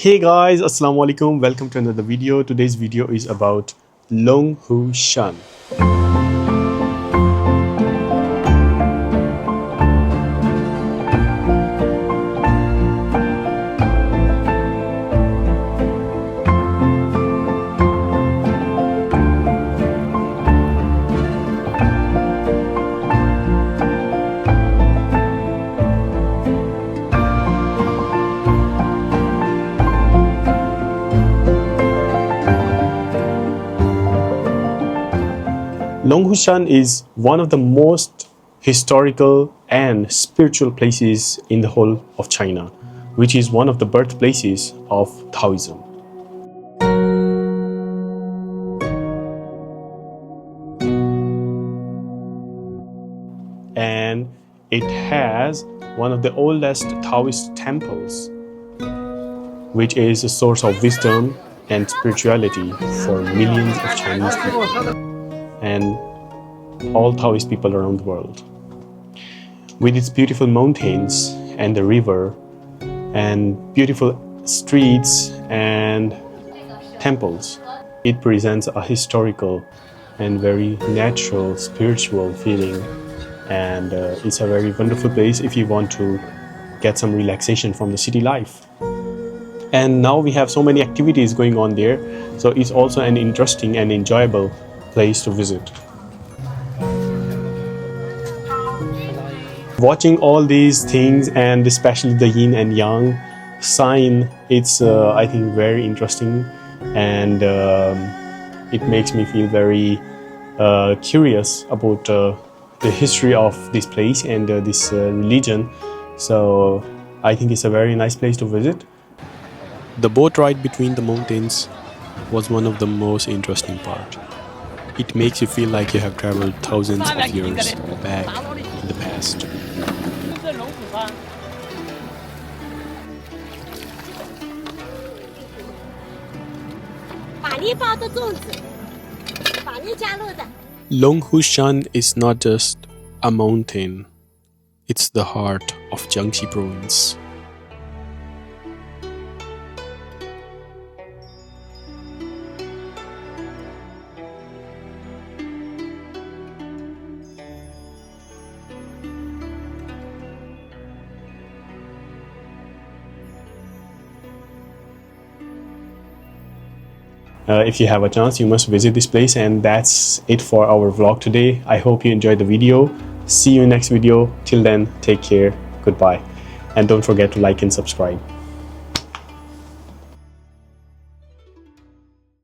Hey guys, assalamu alaikum. Welcome to another video. Today's video is about Longhu Shan. Longhu Shan is one of the most historical and spiritual places in the whole of China, which is one of the birthplaces of Taoism. And it has one of the oldest Taoist temples, which is a source of wisdom and spirituality for millions of Chinese people and all Taoist people around the world. With its beautiful mountains and the river and beautiful streets and temples, it presents a historical and very natural spiritual feeling, and it's a very wonderful place if you want to get some relaxation from the city life. And now we have so many activities going on there, so it's also an interesting and enjoyable place to visit. Watching all these things, and especially the yin and yang sign, it's I think very interesting, and it makes me feel very curious about the history of this place and this religion. So I think it's a very nice place to visit. The boat ride between the mountains was one of the most interesting part. It makes you feel like you have traveled thousands of years back in the past. Longhu Shan is not just a mountain, it's the heart of Jiangxi province. If you have a chance, you must visit this place. And that's it for our vlog today. I hope you enjoyed the video. See you in next video. Till then, take care. Goodbye. And don't forget to like and subscribe.